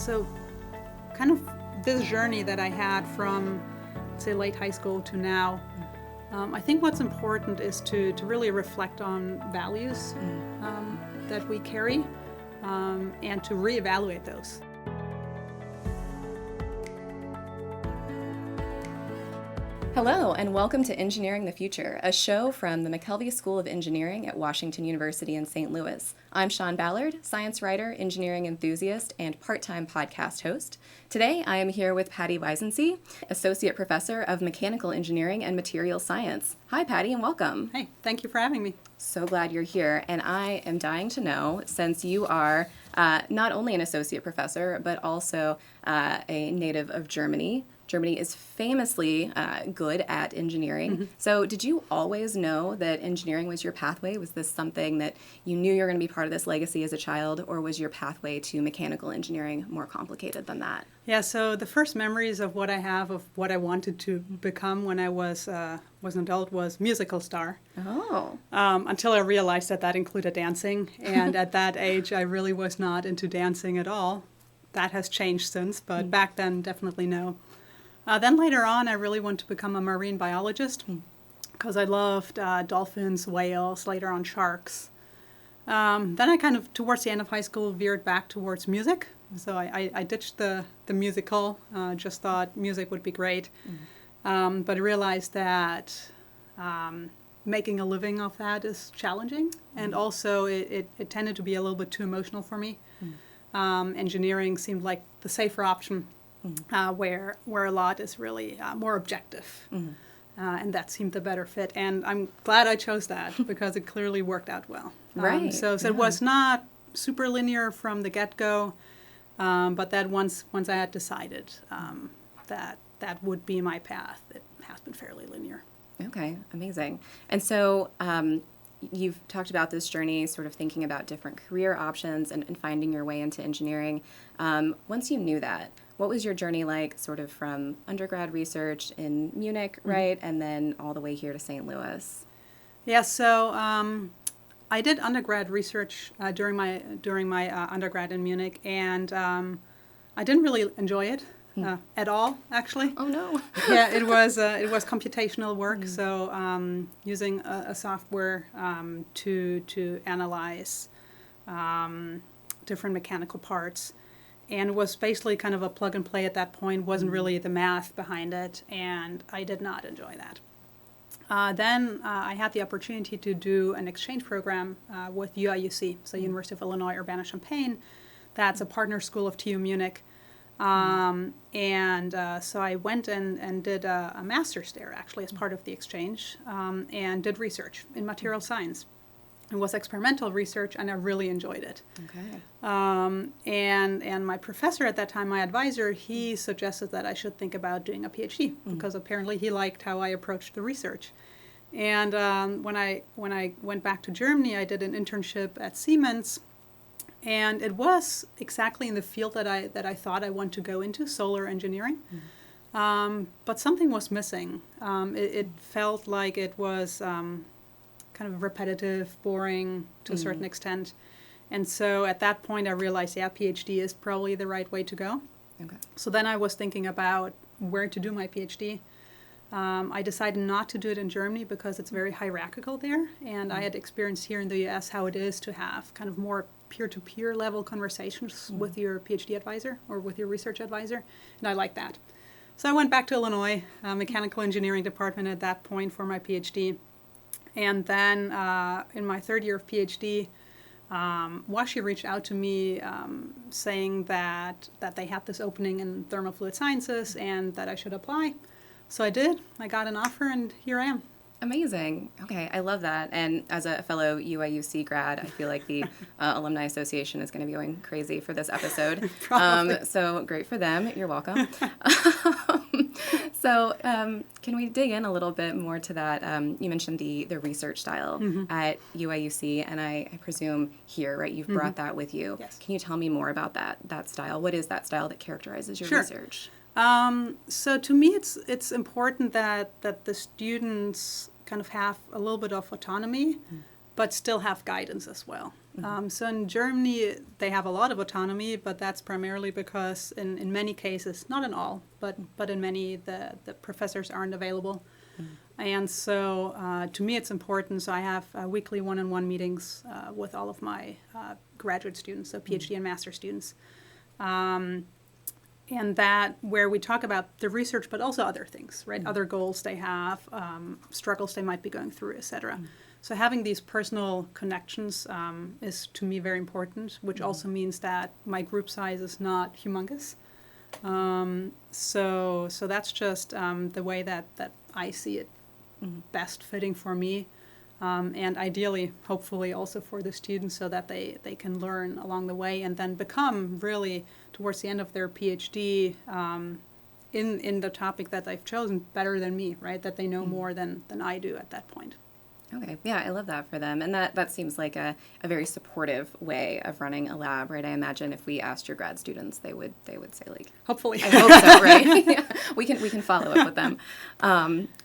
So kind of this journey that I had from, say, late high school to now, I think what's important is to really reflect on values that we carry and to reevaluate those. Hello, and welcome to Engineering the Future, a show from the McKelvey School of Engineering at Washington University in St. Louis. I'm Sean Ballard, science writer, engineering enthusiast, and part-time podcast host. Today, I am here with Patty Weisensee, Associate Professor of Mechanical Engineering and Materials Science. Hi, Patty, and welcome. Hey, thank you for having me. So glad you're here, and I am dying to know, since you are not only an associate professor, but also a native of Germany. Germany is famously good at engineering. Mm-hmm. So did you always know that engineering was your pathway? Was this something that you knew you were going to be part of this legacy as a child, or was your pathway to mechanical engineering more complicated than that? Yeah, so the first memories of what I have of what I wanted to become when I was an adult was musical star. Oh. Until I realized that included dancing. And at that age, I really was not into dancing at all. That has changed since, but back then, definitely no. Then later on, I really wanted to become a marine biologist because I loved dolphins, whales, later on sharks. Then I kind of, towards the end of high school, veered back towards music. So I ditched the musical, just thought music would be great. But I realized that making a living off that is challenging. And also it tended to be a little bit too emotional for me. Engineering seemed like the safer option. Where a lot is really more objective. And that seemed the better fit. And I'm glad I chose that because it clearly worked out well. Right. So it was not super linear from the get-go, but that once I had decided that would be my path, it has been fairly linear. Okay, amazing. And so you've talked about this journey, sort of thinking about different career options and finding your way into engineering. Once you knew that, what was your journey like, sort of from undergrad research in Munich, right, and then all the way here to St. Louis? Yeah, so I did undergrad research during my undergrad in Munich, and I didn't really enjoy it at all, actually. Oh no! Yeah, it was computational work, so using a software to analyze different mechanical parts. And it was basically kind of a plug and play at that point, wasn't really the math behind it, and I did not enjoy that. Then I had the opportunity to do an exchange program with UIUC, so University of Illinois Urbana-Champaign. That's a partner school of TU Munich. So I went and did a master's there, actually, as part of the exchange, and did research in material science. It was experimental research, and I really enjoyed it. Okay. And my professor at that time, my advisor, he suggested that I should think about doing a PhD because apparently he liked how I approached the research. And when I went back to Germany, I did an internship at Siemens, and it was exactly in the field that I thought I wanted to go into, solar engineering. But something was missing. It felt like it was kind of repetitive, boring to a certain extent. And so at that point I realized, PhD is probably the right way to go. Okay. So then I was thinking about where to do my PhD. I decided not to do it in Germany because it's very hierarchical there. And I had experienced here in the US how it is to have kind of more peer-to-peer level conversations with your PhD advisor or with your research advisor. And I like that. So I went back to Illinois, mechanical engineering department at that point for my PhD. And then in my third year of PhD, WashU reached out to me saying that they had this opening in thermal fluid sciences and that I should apply. So I did. I got an offer, and here I am. Amazing. Okay, I love that. And as a fellow UIUC grad, I feel like the Alumni Association is going to be going crazy for this episode. So great for them. You're welcome. So can we dig in a little bit more to that? You mentioned the research style at UIUC, and I presume here, right, you've brought that with you. Yes. Can you tell me more about that style? What is that style that characterizes your research? So to me, it's important that the students kind of have a little bit of autonomy, but still have guidance as well. So in Germany, they have a lot of autonomy, but that's primarily because in many cases, not in all, but in many, the professors aren't available. And so to me, it's important. So I have weekly one-on-one meetings with all of my graduate students, so PhD and master students. And that where we talk about the research, but also other things, right? Other goals they have, struggles they might be going through, etc. So having these personal connections is to me very important, which also means that my group size is not humongous. So that's just the way that I see it best fitting for me. And ideally, hopefully also for the students so that they can learn along the way and then become really, towards the end of their PhD, in the topic that they've chosen better than me, right? That they know more than I do at that point. Okay, yeah, I love that for them. And that seems like a very supportive way of running a lab, right? I imagine if we asked your grad students, they would say like, hopefully. I hope so, right? Yeah, we can follow up with them.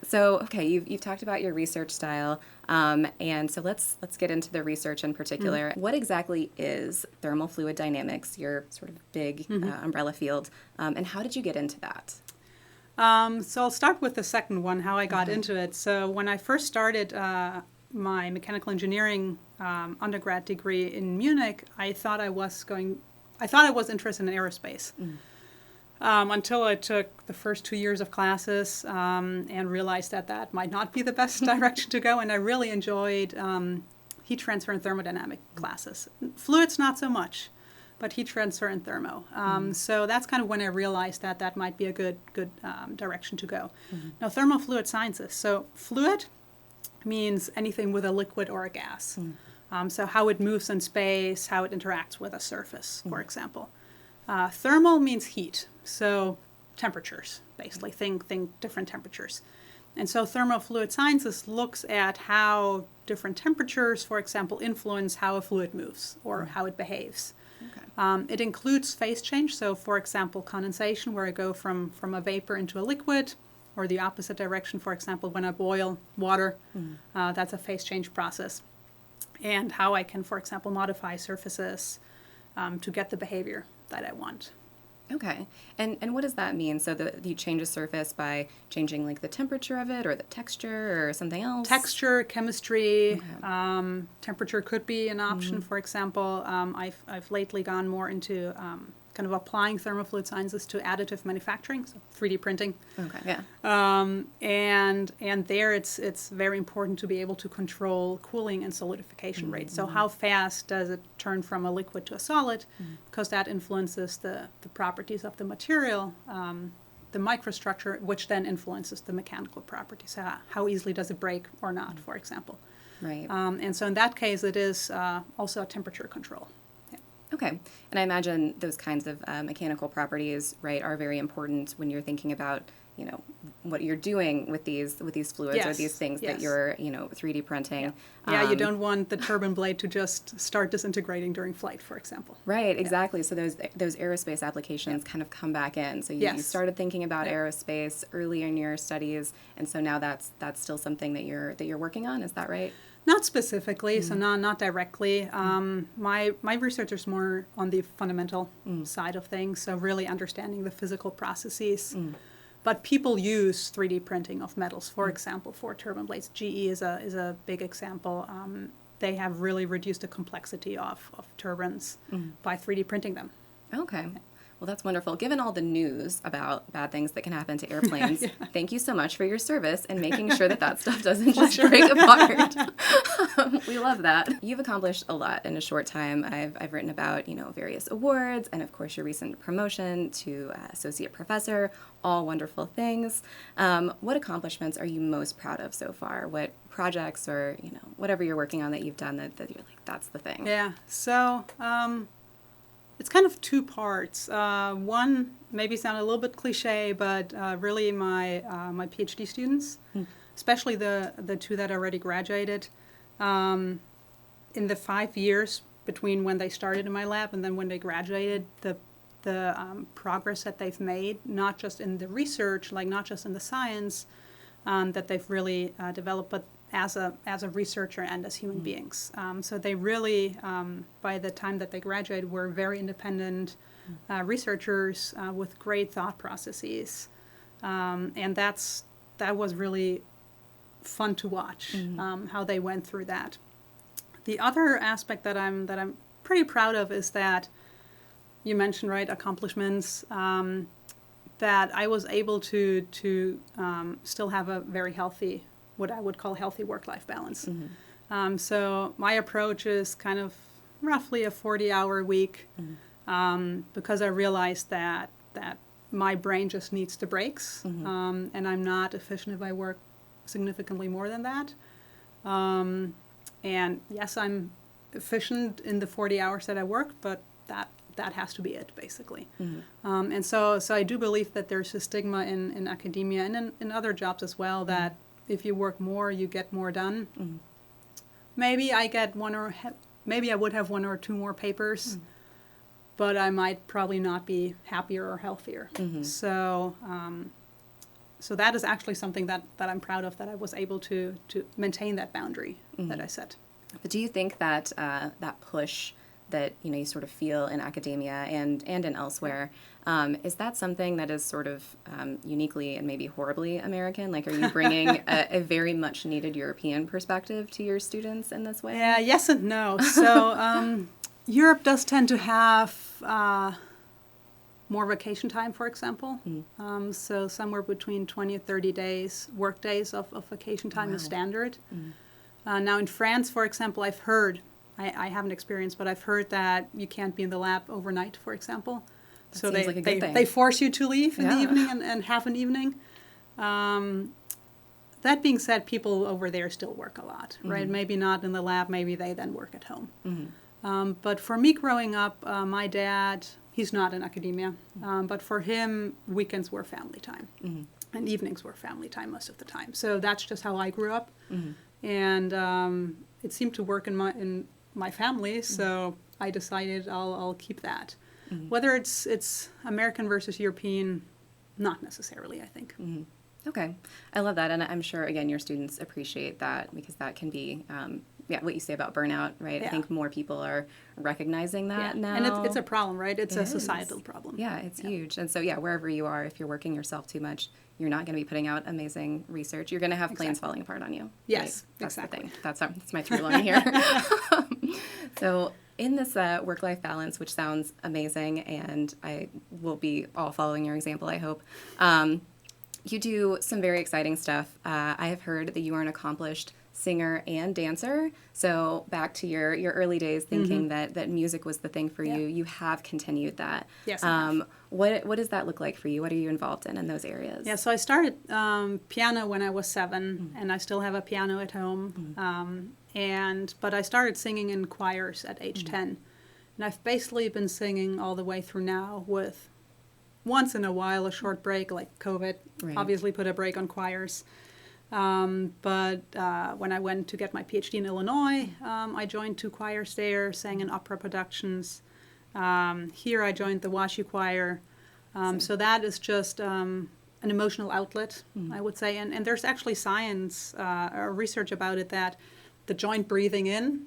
So, okay, you've talked about your research style. And so let's get into the research in particular. What exactly is thermal fluid dynamics, your sort of big umbrella field, and how did you get into that? So I'll start with the second one, how I got into it. So when I first started my mechanical engineering undergrad degree in Munich, I thought I was interested in aerospace. Until I took the first 2 years of classes and realized that might not be the best direction to go. And I really enjoyed heat transfer and thermodynamic classes. Fluids, not so much, but heat transfer and thermo. So that's kind of when I realized that might be a good direction to go. Now, thermofluid sciences. So fluid means anything with a liquid or a gas. So how it moves in space, how it interacts with a surface, for example. Thermal means heat, so temperatures, basically. Think different temperatures. And so thermofluid sciences looks at how different temperatures, for example, influence how a fluid moves or how it behaves. Okay. It includes phase change, so for example, condensation, where I go from a vapor into a liquid, or the opposite direction, for example, when I boil water, that's a phase change process. And how I can, for example, modify surfaces to get the behavior that I want. Okay. And what does that mean? So you change a surface by changing like the temperature of it or the texture or something else? Texture, chemistry, temperature could be an option. For example, I've lately gone more into kind of applying thermofluid sciences to additive manufacturing, so 3D printing. Okay, yeah. And there it's very important to be able to control cooling and solidification rates. So how fast does it turn from a liquid to a solid? Because that influences the properties of the material, the microstructure, which then influences the mechanical properties. How easily does it break or not, for example. Right. And so in that case, it is also a temperature control. Okay. And I imagine those kinds of mechanical properties, right, are very important when you're thinking about, what you're doing with these fluids or these things that you're, 3D printing. Yeah, you don't want the turbine blade to just start disintegrating during flight, for example. Right, exactly. So those aerospace applications kind of come back in. So you started thinking about aerospace early in your studies, and so now that's still something that you're working on. Is that right? Not specifically, so not directly. My research is more on the fundamental side of things, so really understanding the physical processes. But people use 3D printing of metals, for example, for turbine blades. GE is a big example. They have really reduced the complexity of turbines by 3D printing them. Okay. Well, that's wonderful. Given all the news about bad things that can happen to airplanes, thank you so much for your service and making sure that stuff doesn't just break apart. We love that. You've accomplished a lot in a short time. I've written about, various awards and, of course, your recent promotion to associate professor, all wonderful things. What accomplishments are you most proud of so far? What projects or, whatever you're working on that you've done that you're like, that's the thing? Yeah. So, it's kind of two parts. One maybe sound a little bit cliche, but really my PhD students, especially the two that already graduated, in the 5 years between when they started in my lab and then when they graduated, the progress that they've made, not just in the research, like not just in the science that they've really developed, as a researcher and as human beings. So they really, by the time that they graduated, were very independent researchers with great thought processes, and that was really fun to watch how they went through that. The other aspect that I'm pretty proud of is that you mentioned, right, accomplishments. That I was able to still have a very healthy, what I would call healthy work-life balance. So my approach is kind of roughly a 40-hour week, because I realized that my brain just needs the breaks, and I'm not efficient if I work significantly more than that. And yes, I'm efficient in the 40 hours that I work, but that has to be it, basically. And so I do believe that there's a stigma in academia and in other jobs as well, that if you work more, you get more done. Maybe I would have one or two more papers, but I might probably not be happier or healthier. So that is actually something that I'm proud of, that I was able to maintain that boundary that I set. But do you think that that push that you sort of feel in academia and in elsewhere, is that something that is sort of uniquely and maybe horribly American? Like, are you bringing a very much needed European perspective to your students in this way? Yeah, yes and no. So Europe does tend to have more vacation time, for example. So somewhere between 20 and 30 days, work days of vacation time is standard. Now in France, for example, I've heard, I haven't experienced, but I've heard that you can't be in the lab overnight, for example. That so seems like a good thing. They force you to leave in the evening and have an evening. That being said, people over there still work a lot, right? Maybe not in the lab, maybe they then work at home. But for me growing up, my dad, he's not in academia, but for him, weekends were family time. And evenings were family time most of the time. So that's just how I grew up. And it seemed to work in my family, so I decided I'll keep that. Whether it's American versus European, not necessarily, I think. Okay. I love that. And I'm sure, again, your students appreciate that, because that can be, what you say about burnout, right? I think more people are recognizing that now. And it's a problem, right? It's a societal problem. Yeah, it's huge. And so, wherever you are, if you're working yourself too much, you're not going to be putting out amazing research. You're going to have planes falling apart on you. Yes, right? That's exactly. the thing. That's my through line here. So in this work-life balance, which sounds amazing, and I will be all following your example, I hope, you do some very exciting stuff. I have heard that you are an accomplished singer and dancer. So back to your early days thinking that music was the thing for you, you have continued that. Yes. What does that look like for you? What are you involved in those areas? Yeah, so I started piano when I was 7, and I still have a piano at home. But I started singing in choirs at age 10. And I've basically been singing all the way through now, with once in a while a short break, like COVID obviously put a break on choirs. But when I went to get my PhD in Illinois, I joined 2 choirs there, sang in opera productions. Here I joined the WashU choir. So that is just an emotional outlet, I would say. And there's actually science or research about it, that the joint breathing in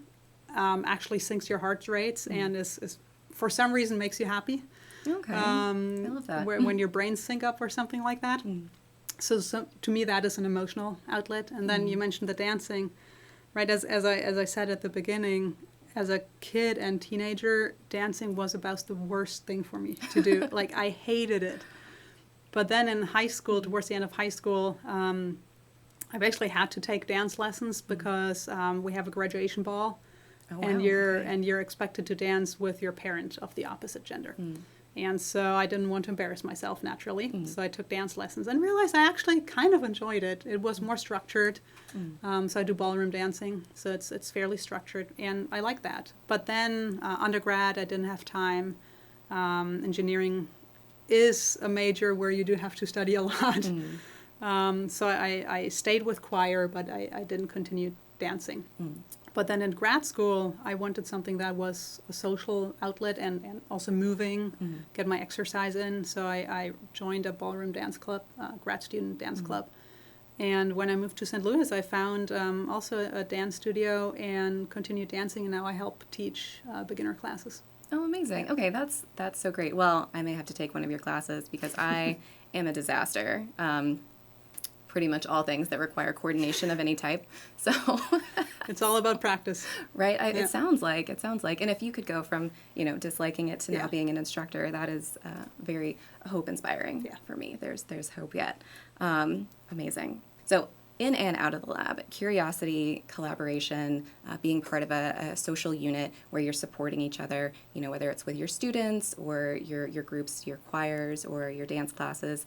actually syncs your heart rates and is for some reason makes you happy. Okay, I love that. When your brains sync up or something like that. So to me, that is an emotional outlet. And then you mentioned the dancing, right? As I said at the beginning, as a kid and teenager, dancing was about the worst thing for me to do. Like, I hated it. But then in high school, towards the end of high school, I've actually had to take dance lessons because we have a graduation ball, and you're expected to dance with your parent of the opposite gender. And so I didn't want to embarrass myself, naturally. So I took dance lessons and realized I actually kind of enjoyed it. It was more structured. So I do ballroom dancing. So it's fairly structured, and I like that. But then undergrad, I didn't have time. Engineering is a major where you do have to study a lot. So I stayed with choir, but I didn't continue dancing. But then in grad school, I wanted something that was a social outlet and also moving, get my exercise in. So I joined a ballroom dance club, grad student dance club. And when I moved to St. Louis, I found also a dance studio and continued dancing, and now I help teach beginner classes. Oh, amazing. Okay, that's so great. Well, I may have to take one of your classes because I am a disaster. Pretty much all things that require coordination of any type. So it's all about practice. Right? It sounds like. And if you could go from, disliking it to now being an instructor, that is very hope-inspiring for me. There's hope yet. Amazing. So in and out of the lab, curiosity, collaboration, being part of a social unit where you're supporting each other, whether it's with your students or your groups, your choirs or your dance classes,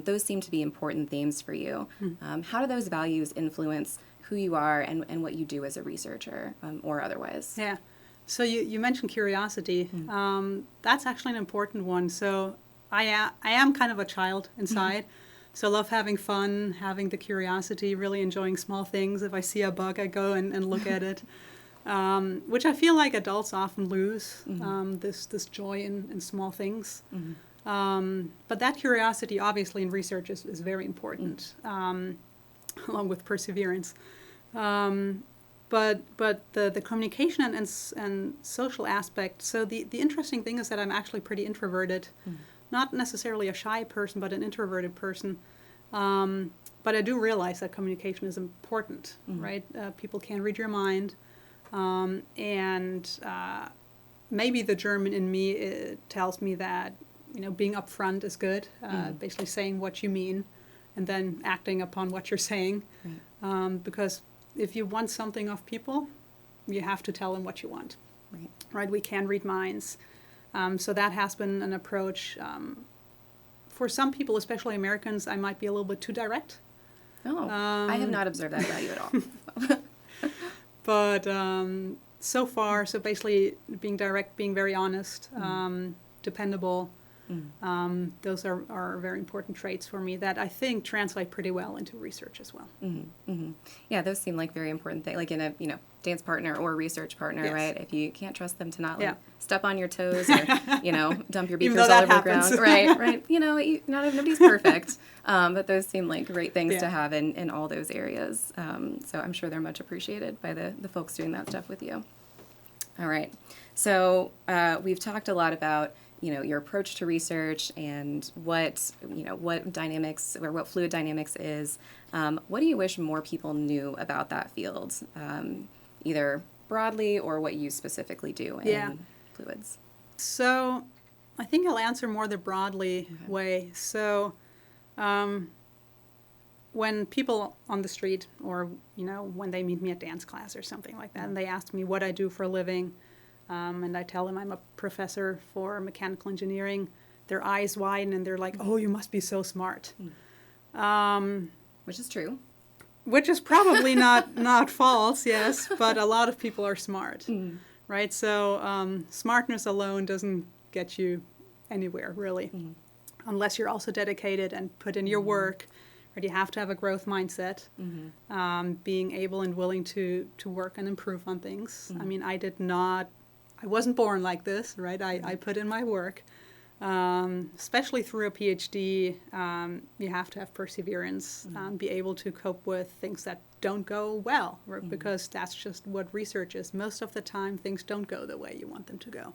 those seem to be important themes for you. How do those values influence who you are and what you do as a researcher or otherwise? Yeah. So you mentioned curiosity. That's actually an important one. So I am kind of a child inside. So I love having fun, having the curiosity, really enjoying small things. If I see a bug, I go and look at it, which I feel like adults often lose, this joy in small things. But that curiosity, obviously, in research is very important, along with perseverance. But the communication and social aspect, so the interesting thing is that I'm actually pretty introverted. Not necessarily a shy person, but an introverted person. But I do realize that communication is important, right? People can read your mind. And maybe the German in me tells me that, being upfront is good, basically saying what you mean and then acting upon what you're saying. Right. Because if you want something of people, you have to tell them what you want. Right? We can read minds. So that has been an approach. For some people, especially Americans, I might be a little bit too direct. Oh, I have not observed that about you at all. But so far, so basically being direct, being very honest, dependable, those are very important traits for me that I think translate pretty well into research as well. Yeah, those seem like very important things, like in a dance partner or research partner, right? If you can't trust them to not step on your toes or dump your beakers all over the ground, right? Nobody's perfect, but those seem like great things to have in all those areas. So I'm sure they're much appreciated by the folks doing that stuff with you. All right, so we've talked a lot about your approach to research and what dynamics or what fluid dynamics is. What do you wish more people knew about that field, either broadly or what you specifically do in fluids? So I think I'll answer more the broadly way. So when people on the street or, when they meet me at dance class or something like that, and they ask me what I do for a living, and I tell them I'm a professor for mechanical engineering, their eyes widen and they're like, oh, you must be so smart. Which is true. Which is probably not false, yes, but a lot of people are smart, right? So smartness alone doesn't get you anywhere, really, unless you're also dedicated and put in your work. Right? You have to have a growth mindset, being able and willing to work and improve on things. I mean, I wasn't born like this, right? I put in my work. Especially through a PhD, you have to have perseverance, be able to cope with things that don't go well, right? Because that's just what research is. Most of the time, things don't go the way you want them to go.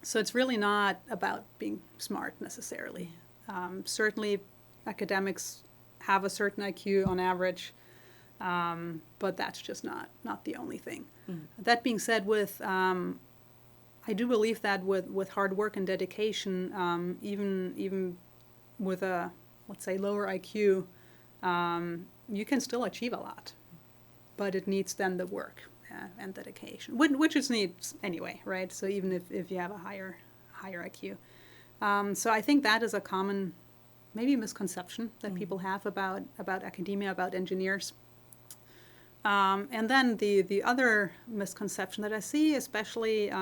So it's really not about being smart necessarily. Certainly, academics have a certain IQ on average, but that's just not the only thing. That being said, I do believe that with hard work and dedication, even with a, let's say, lower IQ, you can still achieve a lot. But it needs then the work and dedication, which it needs anyway, right? So even if you have a higher IQ. So I think that is a common, maybe misconception that people have about academia, about engineers. And then the other misconception that I see, especially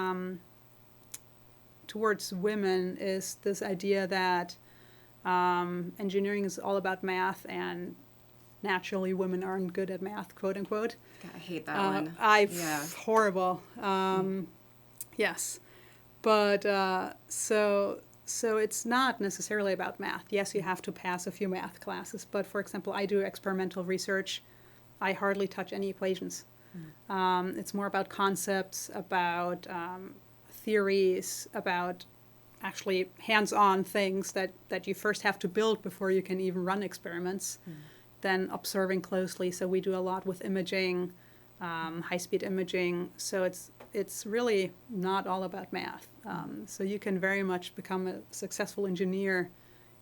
towards women, is this idea that engineering is all about math and naturally women aren't good at math, quote unquote. God, I hate that one. Horrible. Yes. But so So it's not necessarily about math. Yes, you have to pass a few math classes, but for example, I do experimental research. I hardly touch any equations. It's more about concepts, about theories, about actually hands-on things that you first have to build before you can even run experiments, then observing closely. So we do a lot with imaging, high-speed imaging. So it's really not all about math. So you can very much become a successful engineer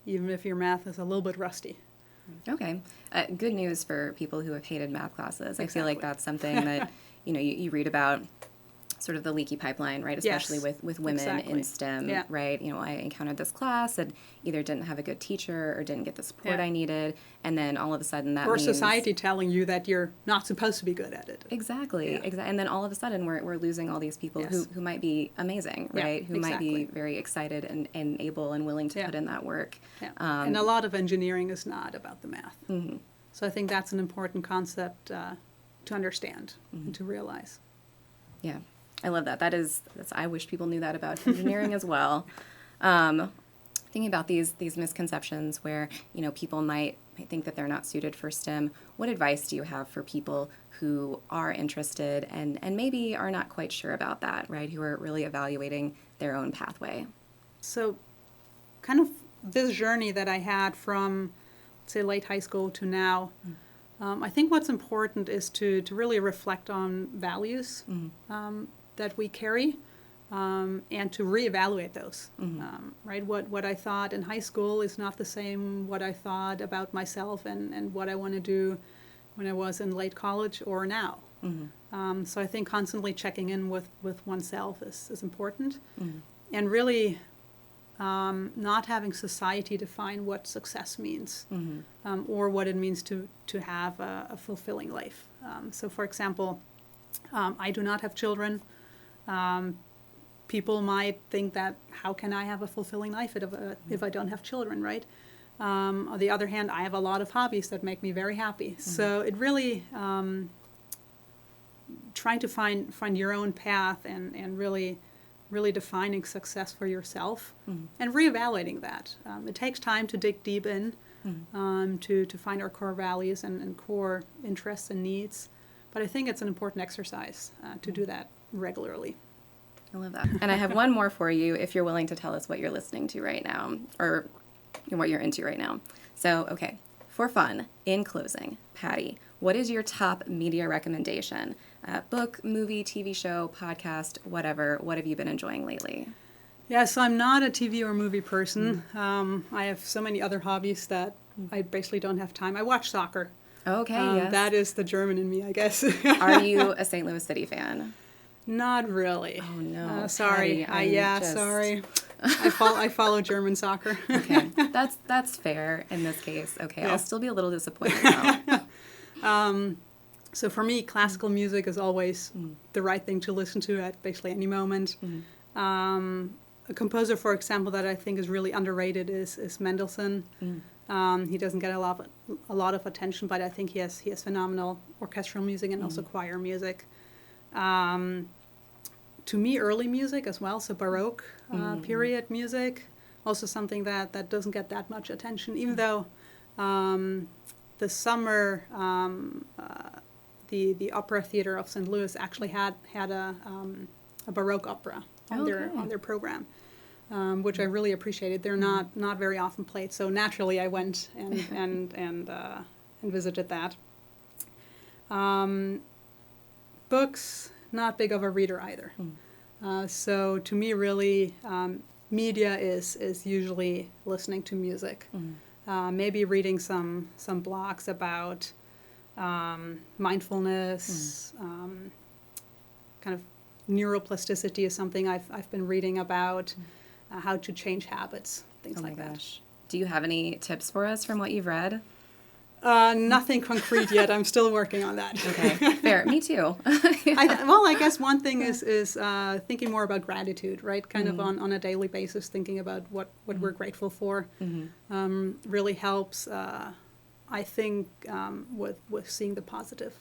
even if your math is a little bit rusty. Okay. Good news for people who have hated math classes. Exactly. I feel like that's something that, you read about, sort of the leaky pipeline, right? Especially Yes, with women exactly. in STEM, Yeah. right? I encountered this class and either didn't have a good teacher or didn't get the support Yeah. I needed. And then all of a sudden that Or means... society telling you that you're not supposed to be good at it. Exactly. Yeah. And then all of a sudden we're losing all these people Yes. who might be amazing, Yeah, right? Who might be exactly. very excited and able and willing to Yeah. put in that work. Yeah. And a lot of engineering is not about the math. Mm-hmm. So I think that's an important concept to understand and to realize. Yeah, I love that. That's I wish people knew that about engineering as well. Thinking about these misconceptions where people might think that they're not suited for STEM. What advice do you have for people who are interested and maybe are not quite sure about that, right? Who are really evaluating their own pathway. So kind of this journey that I had from, say, late high school to now, I think what's important is to really reflect on values that we carry and to reevaluate those, right? What I thought in high school is not the same what I thought about myself and what I want to do when I was in late college or now. So I think constantly checking in with oneself is important. And really not having society define what success means or what it means to have a fulfilling life. So for example, I do not have children. People might think that how can I have a fulfilling life if I don't have children, right? On the other hand, I have a lot of hobbies that make me very happy. So it really trying to find your own path and really defining success for yourself and reevaluating that. It takes time to dig deep in to find our core values and core interests and needs. But I think it's an important exercise to do that regularly. I love that. And I have one more for you if you're willing to tell us what you're listening to right now or what you're into right now. So, okay, for fun, in closing, Patty, what is your top media recommendation? Book, movie, TV show, podcast, whatever. What have you been enjoying lately? Yeah, so I'm not a TV or movie person. I have so many other hobbies that I basically don't have time. I watch soccer. Okay, yes. That is the German in me, I guess. Are you a St. Louis City fan? Not really. Oh, no. Sorry. Patty, Sorry. I follow German soccer. Okay, that's fair in this case. Okay, Yeah. I'll still be a little disappointed though. So for me, classical music is always the right thing to listen to at basically any moment. A composer, for example, that I think is really underrated is Mendelssohn. He doesn't get a lot of attention, but I think he has phenomenal orchestral music and also choir music. To me, early music as well, so Baroque period music, also something that doesn't get that much attention, even though the summer, the Opera Theater of St. Louis actually had a Baroque opera on their program, which I really appreciated. They're not very often played, so naturally I went and visited that. Books, not big of a reader either. So to me, really, media is usually listening to music. Maybe reading some blogs about mindfulness, kind of neuroplasticity is something I've been reading about, how to change habits, things like that. Gosh. Do you have any tips for us from what you've read? Nothing concrete yet. I'm still working on that. Okay, fair. Me too. I guess one thing is thinking more about gratitude, right? Kind of on a daily basis, thinking about what we're grateful for. Really helps, I think, with seeing the positive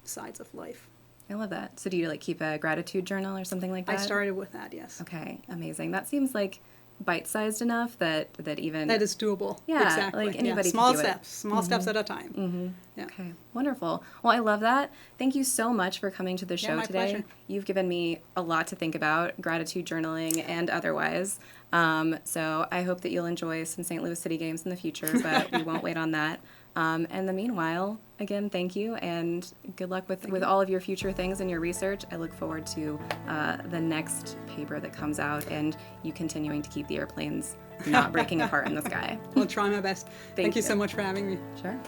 sides of life. I love that. So do you keep a gratitude journal or something like that? I started with that, yes. Okay, amazing. That seems like bite-sized enough that even That is doable. Yeah, exactly. like anybody yeah. Small can do it. steps, small steps at a time. Yeah. Okay, wonderful. Well, I love that. Thank you so much for coming to the show my today. pleasure. You've given me a lot to think about, gratitude journaling and otherwise. So I hope that you'll enjoy some St. Louis City games in the future, but we won't wait on that. And the meanwhile, again, thank you, and good luck with all of your future things and your research. I look forward to the next paper that comes out and you continuing to keep the airplanes not breaking apart in the sky. I'll try my best. Thank you you. so much for having me. Sure.